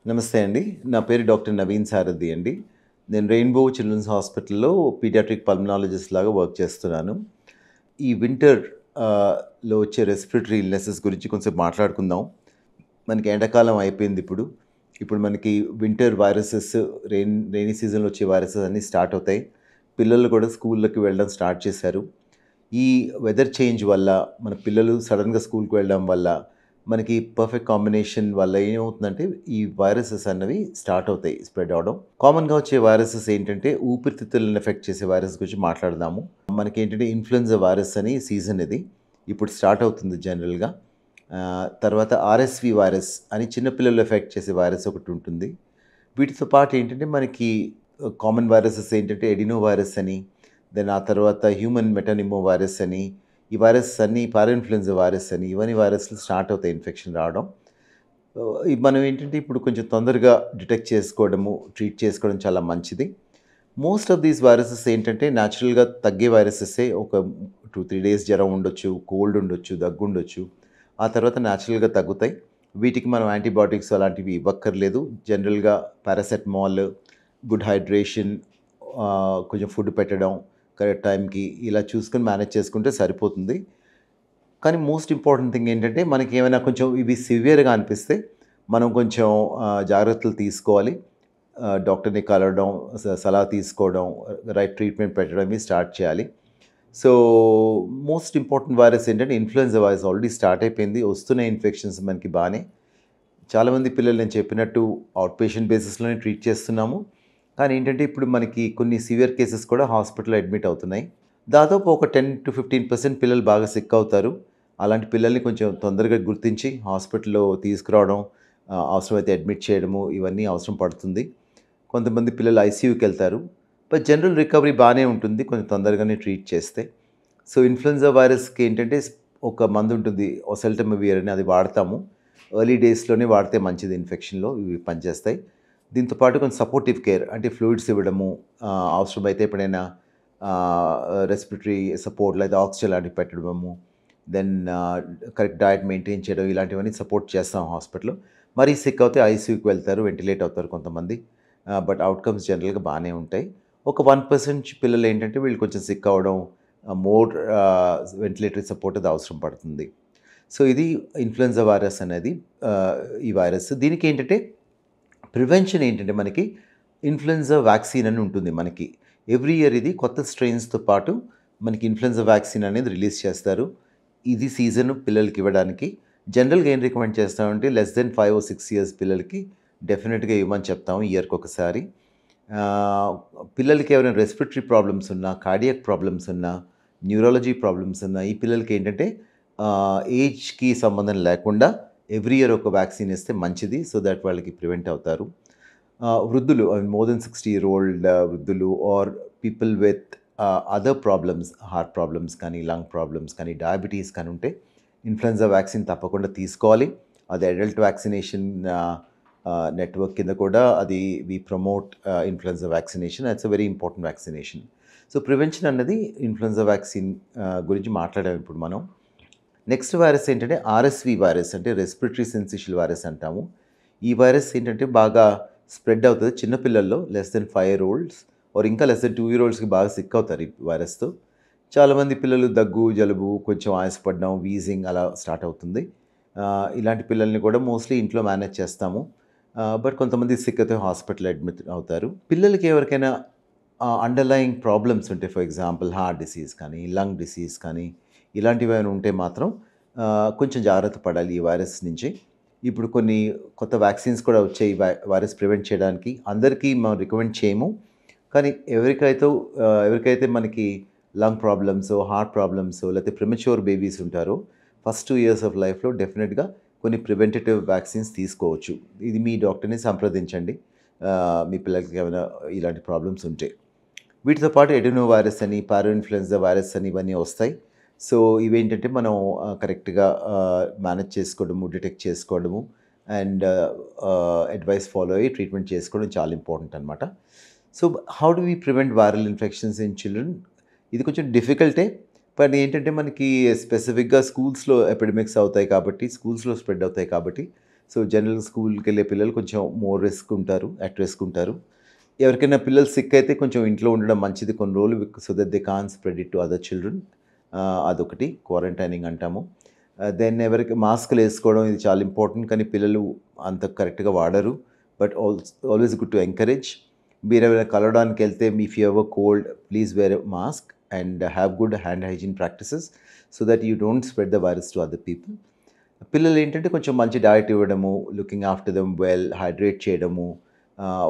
నమస్తే అండి. నా పేరు డాక్టర్ నవీన్ సారథి అండి. నేను రెయిన్‌బో చిల్డ్రన్స్ హాస్పిటల్‌లో పీడియాట్రిక్ పల్మనాలజిస్ట్ లాగా వర్క్ చేస్తున్నాను. ఈ వింటర్ లో వచ్చే రెస్పిరేటరీ ఇల్‌నెసెస్ గురించి కొంచెం మాట్లాడుకుందాం. మనకి ఎండాకాలం అయిపోయింది ఇప్పుడు. ఇప్పుడు మనకి వింటర్ వైరసెస్, రెయినీ సీజన్‌లో వచ్చే వైరసెస్ అన్నీ స్టార్ట్ అవుతాయి. పిల్లలు కూడా స్కూళ్ళకి వెళ్ళడం స్టార్ట్ చేశారు. ఈ వెదర్ చేంజ్ వల్ల మన పిల్లలు సడెన్‌గా స్కూల్‌కి వెళ్ళడం వల్ల మనకి పర్ఫెక్ట్ కాంబినేషన్ వల్ల ఏమవుతుందంటే ఈ వైరసెస్ అన్నవి స్టార్ట్ అవుతాయి స్ప్రెడ్ అవ్వడం. కామన్‌గా వచ్చే వైరసెస్ ఏంటంటే ఊపిరితిత్తులను ఎఫెక్ట్ చేసే వైరస్ గురించి మాట్లాడదాము. మనకేంటంటే ఇన్‌ఫ్లుయెన్జా వైరస్ అని సీజన్ ఇది. ఇప్పుడు స్టార్ట్ అవుతుంది జనరల్‌గా. తర్వాత ఆర్ఎస్‌వి వైరస్ అని చిన్న పిల్లలు ఎఫెక్ట్ చేసే వైరస్ ఒకటుంటుంది. వీటితో పాటు ఏంటంటే మనకి కామన్ వైరసెస్ ఏంటంటే ఎడినో వైరస్ అని, దెన్ ఆ తర్వాత హ్యూమన్ మెటానిమో వైరస్ అని, ఈ వైరస్ అన్నీ పారాఇన్‌ఫ్లుయెన్జా వైరస్ అని ఇవన్నీ వైరస్‌లు స్టార్ట్ అవుతాయి ఇన్ఫెక్షన్ రావడం. మనం ఏంటంటే ఇప్పుడు కొంచెం తొందరగా డిటెక్ట్ చేసుకోవడము, ట్రీట్ చేసుకోవడం చాలా మంచిది. మోస్ట్ ఆఫ్ దీస్ వైరసెస్ ఏంటంటే న్యాచురల్‌గా తగ్గే వైరసెసే. ఒక 2, 3 డేస్ జ్వరం ఉండొచ్చు, కోల్డ్ ఉండొచ్చు, దగ్గుండొచ్చు. ఆ తర్వాత న్యాచురల్‌గా తగ్గుతాయి. వీటికి మనం యాంటీబయాటిక్స్ అలాంటివి ఇవ్వక్కర్లేదు. జనరల్‌గా పారాసెటమాల్, గుడ్ హైడ్రేషన్, కొంచెం ఫుడ్ పెట్టడం కరెక్ట్ టైంకి ఇలా చూసుకొని మేనేజ్ చేసుకుంటే సరిపోతుంది. కానీ మోస్ట్ ఇంపార్టెంట్ థింగ్ ఏంటంటే మనకేమైనా కొంచెం ఇవి సివియర్‌గా అనిపిస్తే మనం కొంచెం జాగ్రత్తలు తీసుకోవాలి. డాక్టర్‌ని కలవడం, సలహా తీసుకోవడం, రైట్ ట్రీట్మెంట్ పెట్టడం ఇవి స్టార్ట్ చేయాలి. సో, మోస్ట్ ఇంపార్టెంట్ వైరస్ ఏంటంటే ఇన్‌ఫ్లుయెన్జా వైరస్ ఆల్రెడీ స్టార్ట్ అయిపోయింది. వస్తున్నాయి ఇన్ఫెక్షన్స్ మనకి బానే. చాలామంది పిల్లలు నేను చెప్పినట్టు ఔట్ పేషెంట్ బేసిస్‌లోనే ట్రీట్ చేస్తున్నాము. కానీ ఏంటంటే ఇప్పుడు మనకి కొన్ని సివియర్ కేసెస్ కూడా హాస్పిటల్‌లో అడ్మిట్ అవుతున్నాయి. దాదాపు ఒక 10-15% పిల్లలు బాగా సిక్ అవుతారు. అలాంటి పిల్లల్ని కొంచెం తొందరగా గుర్తించి హాస్పిటల్‌లో తీసుకురావడం, అవసరమైతే అడ్మిట్ చేయడము ఇవన్నీ అవసరం పడుతుంది. కొంతమంది పిల్లలు ఐసీయూకెళ్తారు. బట్ జనరల్ రికవరీ బానే ఉంటుంది కొంచెం తొందరగానే ట్రీట్ చేస్తే. సో, ఇన్‌ఫ్లుయెన్జా వైరస్‌కి ఏంటంటే ఒక మందుంటుంది ఒసెల్టమివిర్ అని అది వాడతాము. ఎర్లీ డేస్‌లోనే వాడితే మంచిది ఇన్ఫెక్షన్‌లో ఇవి పనిచేస్తాయి. దీంతో పాటు కొంచెం సపోర్టివ్ కేర్ అంటే ఫ్లూయిడ్స్ ఇవ్వడము, అవసరమైతే ఎప్పుడైనా రెస్పిరేటరీ సపోర్ట్ లేదా ఆక్సిజన్ లాంటివి పెట్టడము, దెన్ కరెక్ట్ డయట్ మెయింటైన్ చేయడం ఇలాంటివన్నీ సపోర్ట్ చేస్తాం హాస్పిటల్‌లో. మరీ సిక్ అవుతే ఐసీయూకి వెళ్తారు, వెంటిలేట్ అవుతారు కొంతమంది. బట్ అవుట్‌కమ్స్ జనరల్‌గా బానే ఉంటాయి. ఒక 1% పిల్లలేంటంటే వీళ్ళు కొంచెం సిక్ అవ్వడం, మోర్ వెంటిలేటరీ సపోర్ట్ అది అవసరం పడుతుంది. సో, ఇది ఇన్‌ఫ్లుయెన్జా వైరస్ అనేది ఈ వైరస్. దీనికేంటంటే ప్రివెన్షన్ ఏంటంటే మనకి ఇన్‌ఫ్లుయెన్జా వ్యాక్సిన్ అని ఉంటుంది మనకి. ఎవ్రీ ఇయర్ ఇది కొత్త స్ట్రెయిన్స్‌తో పాటు మనకి ఇన్‌ఫ్లుయెన్జా వ్యాక్సిన్ అనేది రిలీజ్ చేస్తారు. ఇది సీజన్ పిల్లలకి ఇవ్వడానికి. జనరల్‌గా ఏం రికమెండ్ చేస్తామంటే లెస్ దెన్ 5 ఆర్ 6 ఇయర్స్ పిల్లలకి డెఫినిట్‌గా ఇవ్వమని చెప్తాము ఇయర్‌కొకసారి. ఆహ్, పిల్లలకి ఎవరైనా రెస్పిరేటరీ ప్రాబ్లమ్స్ ఉన్నా, కార్డియాక్ ప్రాబ్లమ్స్ ఉన్నా, న్యూరాలజీ ప్రాబ్లమ్స్ ఉన్నా ఈ పిల్లలకి ఏంటంటే ఏజ్‌కి సంబంధం లేకుండా ఎవ్రీ ఇయర్ ఒక వ్యాక్సిన్ ఇస్తే మంచిది. సో దట్ వాళ్ళకి ప్రివెంట్ అవుతారు. వృద్ధులు మోర్ దెన్ 60 ఇయర్ ఓల్డ్ వృద్ధులు or people with other problems, heart problems కానీ, లంగ్ ప్రాబ్లమ్స్ కానీ, డయాబెటీస్ కానీ ఉంటే ఇన్‌ఫ్లుయెన్జా వ్యాక్సిన్ తప్పకుండా తీసుకోవాలి. అది అడల్ట్ వ్యాక్సినేషన్ నెట్వర్క్ కింద కూడా అది we promote influenza vaccination. That's a very important vaccination. So, prevention అన్నది ఇన్‌ఫ్లుయెన్జా వ్యాక్సిన్ గురించి మాట్లాడాం ఇప్పుడు మనం. నెక్స్ట్ వైరస్ ఏంటంటే ఆర్ఎస్‌వి వైరస్ అంటే రెస్పిరేటరీ సిన్సిషియల్ వైరస్ అంటాము. ఈ వైరస్ ఏంటంటే బాగా స్ప్రెడ్ అవుతది చిన్న పిల్లల్లో less than 5 year olds or ఇంకా లెస్ దెన్ 2 ఇయర్ ఓల్డ్స్‌కి బాగా సిక్ అవుతారు ఈ వైరస్‌తో. చాలామంది పిల్లలు దగ్గు, జలుబు, కొంచెం ఆయాసపడడం, వీజింగ్ అలా స్టార్ట్ అవుతుంది. ఇలాంటి పిల్లల్ని కూడా మోస్ట్‌లీ ఇంట్లో మేనేజ్ చేస్తాము. బట్ కొంతమంది సిక్ అయితే హాస్పిటల్ అడ్మిట్ అవుతారు. పిల్లలకి ఎవరికైనా అండర్‌లయింగ్ ప్రాబ్లమ్స్ ఉంటే ఫర్ ఎగ్జాంపుల్ హార్ట్ డిసీజ్ కానీ, లంగ్ డిసీజ్ కానీ ఇలాంటివేమైనా ఉంటే మాత్రం కొంచెం జాగ్రత్త పడాలి ఈ వైరస్ నుంచి. ఇప్పుడు కొన్ని కొత్త వ్యాక్సిన్స్ కూడా వచ్చాయి ఈ వైరస్ ప్రివెంట్ చేయడానికి. అందరికీ మనం రికమెండ్ చేయము. కానీ ఎవరికైతే మనకి లంగ్ ప్రాబ్లమ్సో, హార్ట్ ప్రాబ్లమ్సో లేకపోతే ప్రిమచ్యూర్ బేబీస్ ఉంటారో ఫస్ట్ 2 ఇయర్స్ ఆఫ్ లైఫ్‌లో డెఫినిట్‌గా కొన్ని ప్రివెంటివ్ వ్యాక్సిన్స్ తీసుకోవచ్చు. ఇది మీ డాక్టర్‌ని సంప్రదించండి. మీ పిల్లలకి ఏమైనా ఇలాంటి ప్రాబ్లమ్స్ ఉంటే. వీటితో పాటు ఎడినో వైరస్ అని, పారాఇన్‌ఫ్లుయెన్జా వైరస్ అని ఇవన్నీ వస్తాయి. సో, ఇవేంటంటే మనం కరెక్ట్‌గా మేనేజ్ చేసుకోవడము, డిటెక్ట్ చేసుకోవడము అండ్ అడ్వైస్ ఫాలో అయ్యి ట్రీట్మెంట్ చేసుకోవడం చాలా ఇంపార్టెంట్ అనమాట. So, how do we prevent viral infections in children? ఇది కొంచెం డిఫికల్టే. బట్ ఏంటంటే మనకి స్పెసిఫిక్‌గా స్కూల్స్‌లో ఎపిడమిక్స్ అవుతాయి కాబట్టి, స్కూల్స్‌లో స్ప్రెడ్ అవుతాయి కాబట్టి, సో జనరల్ స్కూల్కి వెళ్ళే పిల్లలు కొంచెం మోర్ రిస్క్ ఉంటారు, అట్ రిస్క్ ఉంటారు. ఎవరికైనా పిల్లలు సిక్ అయితే కొంచెం ఇంట్లో ఉండడం మంచిది కొన్ని రోజులు, so that they can spread it to other children. అదొకటి క్వారంటైనింగ్ అంటాము. దెన్ ఎవరికి మాస్కులు వేసుకోవడం ఇది చాలా ఇంపార్టెంట్, కానీ పిల్లలు అంత కరెక్ట్గా వాడరు. But always good to encourage. మీరు ఎవరైనా కలవడానికి వెళ్తే if you have a cold please wear mask and have good hand hygiene practices so that you don't spread the virus to other people. పిల్లలు ఏంటంటే కొంచెం మంచి డయట్ ఇవ్వడము, looking after them well, hydrate చేయడము,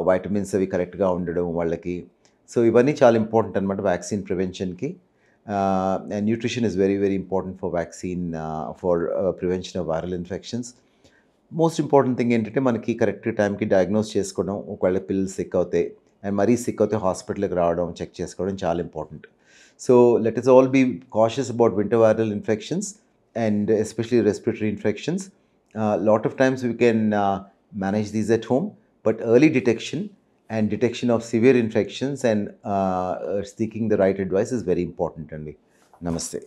వైటమిన్స్ అవి కరెక్ట్గా ఉండడం వాళ్ళకి. సో ఇవన్నీ చాలా ఇంపార్టెంట్ అనమాట వ్యాక్సిన్ ప్రివెన్షన్కి. And nutrition is very very important for vaccine, for prevention of viral infections. Most important thing ఏంటంటే మనకి కరెక్ట్ టైంకి డయాగ్నోస్ చేసుకోవడం, ఒకవేళ పిల్లలు సిక్ అవుతే అండ్ మరీ సిక్ అవుతే హాస్పిటల్కి రావడం, చెక్ చేసుకోవడం చాలా important. So let us all be cautious about winter viral infections and especially respiratory infections. Lot of times we can manage these at home, but early detection and detection of severe infections and seeking the right advice is very important. Namaste.